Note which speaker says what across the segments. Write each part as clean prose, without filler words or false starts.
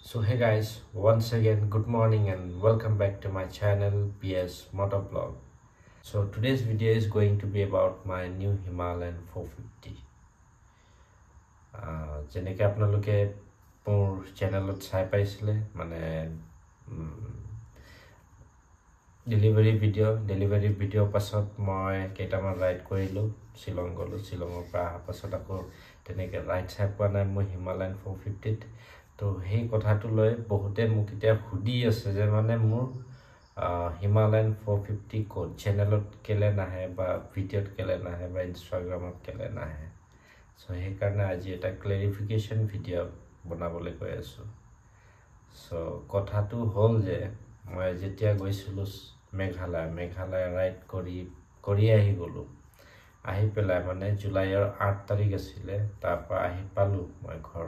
Speaker 1: So hey guys, once again good morning and welcome back to my channel PS Motovlog. So today's video is going to be about my new Himalayan 450. Jeneke apnaloke মোৰ চেনেলত চাই পাইছিলে মানে delivery video পাছত মই কেইটামান ride কৰিলো শিলং গলো শিলঙৰ পৰা অহা পাছত আকৌ তেনেকে ৰাইড চাই পোৱা নাই মই হিমালয়ান 450 তো সেই কথাটো লৈ বহুতে মোক এতিয়া খুদি আছে যে মানে মোৰ হিমালয়ান 450 কোড চেনেলত কেলে নাহে বা ভিডিঅত কেলে নাহে বা ইনষ্টাগ্ৰামত কেলে নাহে সো সেই কাৰণে আজি এটা ক্লেৰিফিকেশন ভিডিও বনাবলৈ কৈ আছো সো কথাটো হল যে মই যেতিয়া গৈছিলো মেঘালয় ৰাইড কৰি আহি গলো আহি পেলাই মানে জুলাইৰ 8 তাৰিখ আছিল তাৰ পৰা আহি পালো মই ঘৰ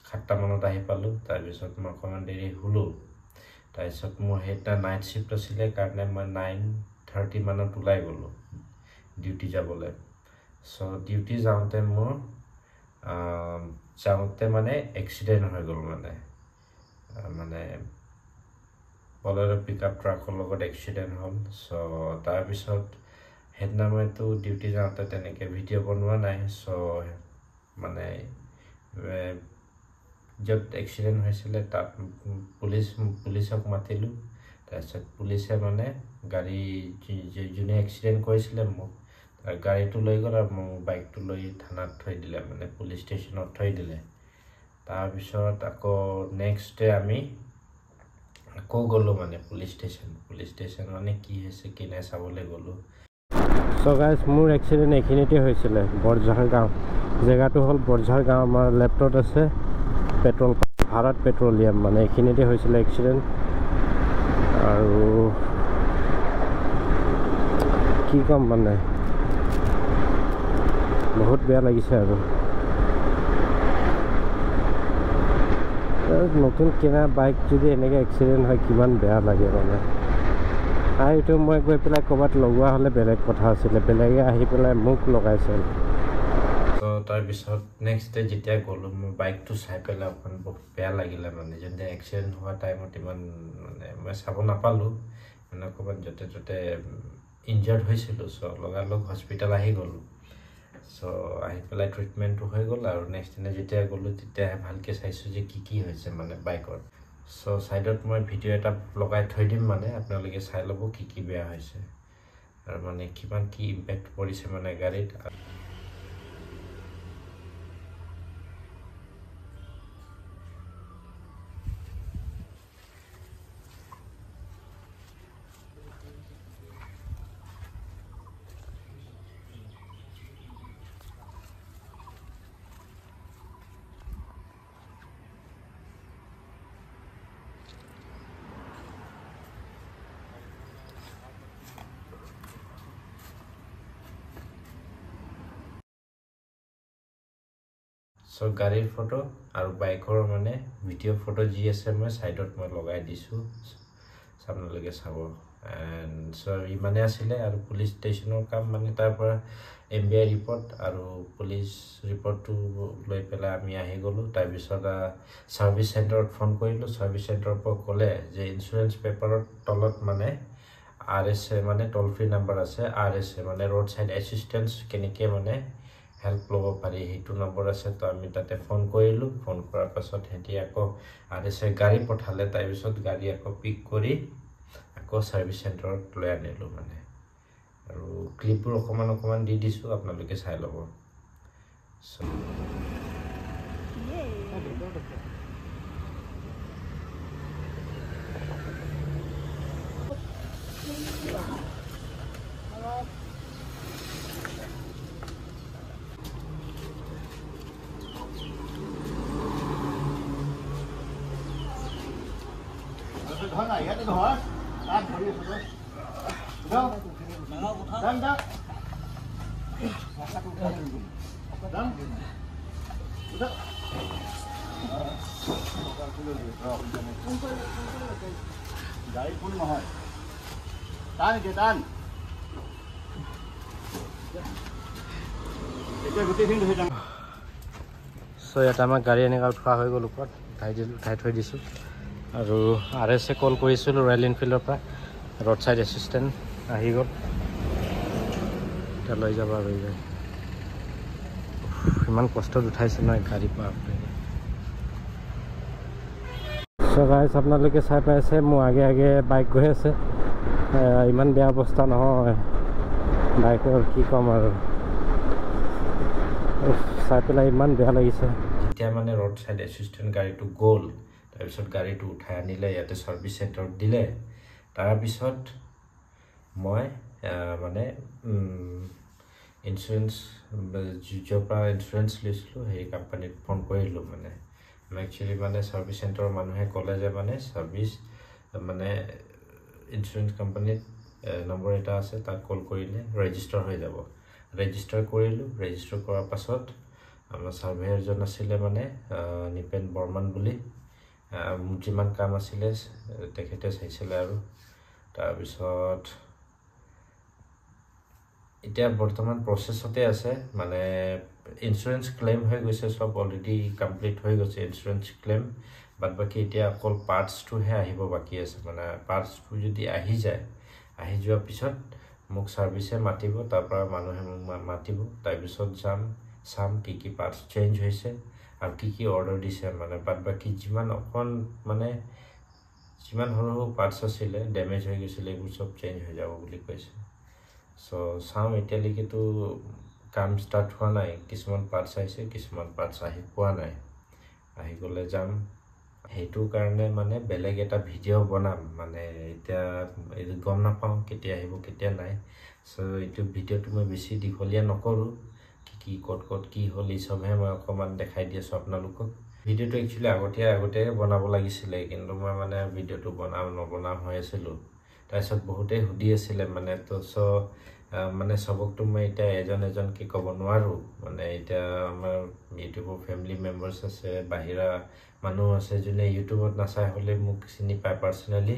Speaker 1: 7টা মানত আহি পালো তাৰ পিছত মই অকমান দেৰি হলো তাৰ পিছত মোৰ হেটা নাইট শিফট আছিল কাৰণে মই 9:30 মানত ওলাই গলো ডিউটি যাবলৈ সো ডিউটি যাওঁতে মোৰ যাওঁতে মানে এক্সিডেন্ট হৈ গল মানে বলেৰো পিকআপ ট্ৰাকৰ লগত এক্সিডেন্ট হল সো তাৰ পিছত হেডনা মইতো ডিউটি যাওঁতে তেনেকে ভিডিও বনোৱা নাই সো মানে যত এক্সিডেন্ট হৈছিল তাত পুলিচক মাতিলো তাৰপিছত পুলিচে মানে গাড়ী যোনে এক্সিডেন্ট কৰিছিল মোক গাড়ীটো লৈ গল আৰু মোৰ বাইকটো লৈ থানাত থৈ দিলে মানে পুলিচ ষ্টেচনত থৈ দিলে তাৰ পিছত আকৌ নেক্সট ডে আমি আকৌ গলো মানে পুলিচ ষ্টেচন মানে কি হৈছে কি নাই চাবলৈ গলো সো গাইস মোৰ এক্সিডেন্ট এখিনিতে হৈছিল বৰঝাৰ গাঁও জেগাটো হল বৰঝাৰ গাঁও আমাৰ লেফটত আছে পেট্ৰল ভাৰত পেট্ৰলিয়াম মানে এখিনিতে হৈছিল এক্সিডেন্ট আৰু কি কম মানে বহুত বেয়া লাগিছে আৰু নতুন কিনা বাইক যদি এনেকে এক্সিডেন্ট হয় কিমান বেয়া লাগে মানে আইটো মই গৈ পেলাই কবাত লগোৱা হলে বেলেগ কথা আছিল বেলেগে আহি পেলাই মুখ লগাইছিল তো তাৰ পিছত নেক্সট ডে যেতিয়া গলো মই বাইকটো চাই পেলাই অকন বহুত বেয়া লাগিলে মানে যেনে এক্সিডেন্ট হোৱা টাইমত ইমান মানে মই চাব নাপালো মানে কবাত যতে ইনজাৰ্ড হৈছিল সো লগালগ হস্পিটাল আহি গলো সো আহি পেলাই ট্ৰিটমেন্টটো হৈ গল আৰু নেক্সট দিনা যেতিয়া গলো তেতিয়া ভালকে চাইছো যে কি হৈছে মানে বাইকত সো সাইডত মই ভিডিও এটা লগাই থৈ দিম মানে আপোনালোকে চাই লব কি বেয়া হৈছে আৰু মানে কিমান কি ইম্প্যাক্ট পৰিছে মানে গাড়ীত সো গাড়ীৰ ফটো আৰু বাইকৰ মানে ভিডিও ফটো যি আছে মই সাইডত মই লগাই দিছো আপোনালোকে চাব এন্ড সো ইমানে আছিল আৰু পুলিচ ষ্টেচনৰ কাম মানে তাৰ পৰা এমবিআই ৰিপৰ্ট আৰু পুলিচ ৰিপৰ্টটো লৈ পেলাই আমি আহি গলো তাৰ পিছত সাৰ্ভিস চেণ্টাৰত ফোন কৰিলো সাৰ্ভিস চেণ্টাৰৰ পৰা ক'লে যে ইন্সুৰেন্স পেপাৰৰ তলত মানে আৰএছএ মানে টোল ফ্ৰী নম্বৰ আছে আৰএছএ মানে ৰোড সাইড এসিস্টেন্স কেনেকে মানে হেল্প লব পাৰি হেতু নম্বৰ আছে তো আমি তাতে ফোন কৰিলো ফোন কৰাৰ পাছত হেতি আকৌ আৰএছএ গাড়ী পঠালে তাৰ পিছত গাড়ী আকৌ পিক কৰি আকৌ সাৰ্ভিস চেণ্টাৰত লৈ আনিলো মানে আৰু ক্লিপবোৰ অকমান দি দিছো আপোনালোকে চাই লব
Speaker 2: ধর না ইয়াতে ধর তাক ধরি আছে দাও দাম দাও দাম দাও গাড়ী ফুল নহয় টান কে টান এটা গোটেইখিনি ধৰি যাম সো এটা আমাৰ গাড়ী এনেকা উঠোৱা হৈ গল ওপৰত
Speaker 1: উঠাই থৈ দিছোঁ আৰু RS কল কৰিছিলোঁ ৰয়েল এনফিল্ডৰ পৰা ৰোড ছাইড এছিষ্টেণ্ট আহি গ'ল এতিয়া লৈ যাব আৰু ইমান কষ্টত উঠাইছে নহয় গাড়ীৰ পৰা চ' গাইজ আপোনালোকে চাই পাইছে মোৰ আগে বাইক গৈ আছে ইমান বেয়া অৱস্থা নহয় বাইকৰ কি ক'ম আৰু চাই পেলাই ইমান বেয়া লাগিছে এতিয়া মানে ৰোড ছাইড এছিষ্টেণ্ট গাড়ীটো গ'ল তাৰপিছত গাড়ীটো উঠাই আনিলে ইয়াতে ছাৰ্ভিচ চেণ্টাৰত দিলে তাৰপিছত মই মানে ইঞ্চুৰেঞ্চ য'ৰ পৰা ইঞ্চুৰেঞ্চ লৈছিলোঁ সেই কোম্পানীত ফোন কৰিলোঁ মানে একচুৱেলি মানে ছাৰ্ভিচ চেণ্টাৰৰ মানুহে ক'লে যে মানে ছাৰ্ভিচ মানে ইঞ্চুৰেঞ্চ কোম্পানীত নম্বৰ এটা আছে তাত কল কৰিলে ৰেজিষ্টাৰ হৈ যাব ৰেজিষ্টাৰ কৰিলোঁ ৰেজিষ্টাৰ কৰাৰ পাছত আমাৰ ছাৰ্ভেয়াৰজন আছিলে মানে নিপেন বৰ্মান বুলি যিমান কাম আছিলে তেখেতে চাইছিলে আৰু তাৰপিছত এতিয়া বৰ্তমান প্ৰচেছতে আছে মানে ইঞ্চুৰেঞ্চ ক্লেইম হৈ গৈছে চব অলৰেডি কমপ্লিট হৈ গৈছে ইঞ্চুৰেঞ্চ ক্লেইম বাট বাকী এতিয়া অকল পাৰ্টছটোহে আহিব বাকী আছে মানে পাৰ্টছটো যদি আহি যায় আহি যোৱাৰ পিছত মোক ছাৰ্ভিচে মাতিব তাৰপৰা মানুহে মোক মাতিব তাৰপিছত চাম কি পাৰ্টছ চেঞ্জ হৈছে আৰু কি অৰ্ডাৰ দিছে মানে বাট বাকী যিমান অকণ মানে যিমান সৰু পাৰ্টছ আছিলে ডেমেজ হৈ গৈছিলে এইবোৰ চব চেঞ্জ হৈ যাব বুলি কৈছে চ' চাওঁ এতিয়ালৈকেতো কাম ষ্টাৰ্ট হোৱা নাই কিছুমান পাৰ্টছ আহিছে কিছুমান পাৰ্টছ আহি পোৱা নাই আহি গ'লে যাম সেইটোৰ কাৰণে মানে বেলেগ এটা ভিডিঅ' বনাম মানে এতিয়া এইটো গম নাপাওঁ কেতিয়া আহিব কেতিয়া নাই চ' এইটো ভিডিঅ'টো মই বেছি দীঘলীয়া নকৰোঁ কি ক'ত কি হ'ল এই চবহে মই অকণমান দেখাই দি আছোঁ আপোনালোকক ভিডিঅ'টো একচুৱেলি আগতীয়াকৈ বনাব লাগিছিলে কিন্তু মই মানে ভিডিঅ'টো নবনাও হৈ আছিলোঁ তাৰপিছত বহুতেই সুধি আছিলে মানে তো মানে চবকতো মই এতিয়া এজনকৈ ক'ব নোৱাৰোঁ মানে এতিয়া আমাৰ ইউটিউবৰ ফেমিলি মেম্বাৰ্ছ আছে বাহিৰা মানুহ আছে যোনে ইউটিউবত নাচাই হ'লে মোক চিনি পায় পাৰ্চনেলি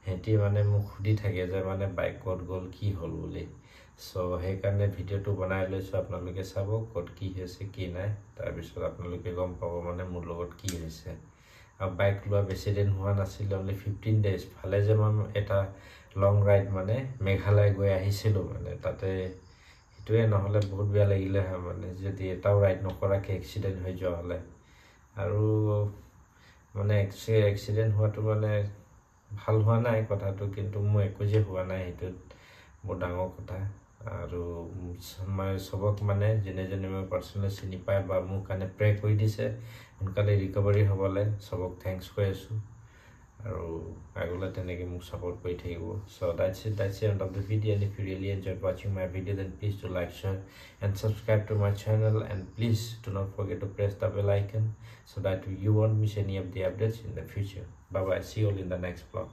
Speaker 1: সিহঁতি মানে মোক সুধি থাকে যে মানে বাইক ক'ত গ'ল কি হ'ল বুলি চ' সেইকাৰণে ভিডিঅ'টো বনাই লৈছোঁ আপোনালোকে চাব ক'ত কি হৈছে কি নাই তাৰপিছত আপোনালোকে গম পাব মানে মোৰ লগত কি হৈছে আৰু বাইক লোৱা বেছি দিন হোৱা নাছিলে অনলি 15 days ভালে যে মই এটা লং ৰাইড মানে মেঘালয় গৈ আহিছিলোঁ মানে তাতে সেইটোৱে নহ'লে বহুত বেয়া লাগিলে হয় মানে যদি এটাও ৰাইড নকৰাকৈ এক্সিডেণ্ট হৈ যোৱা হ'লে আৰু মানে এক্সিডেণ্ট হোৱাটো মানে ভাল হোৱা নাই কথাটো কিন্তু মোৰ একো যে হোৱা নাই সেইটোত বৰ ডাঙৰ কথা আৰু মই চবক মানে যেনে মই পাৰ্চনেলি চিনি পায় বা মোৰ কাৰণে প্ৰে কৰি দিছে সোনকালে ৰিকভাৰী হ'বলৈ চবক থেংকছ কৈ আছোঁ আৰু আগলৈ তেনেকৈ মোক ছাপোৰ্ট কৰি থাকিব চ' that's it end of the video and if you really enjoyed watching my video then please do like share and subscribe to my channel and please do not forget to press the bell icon so that you won't miss any of the updates in the future bye bye see you all in the next vlog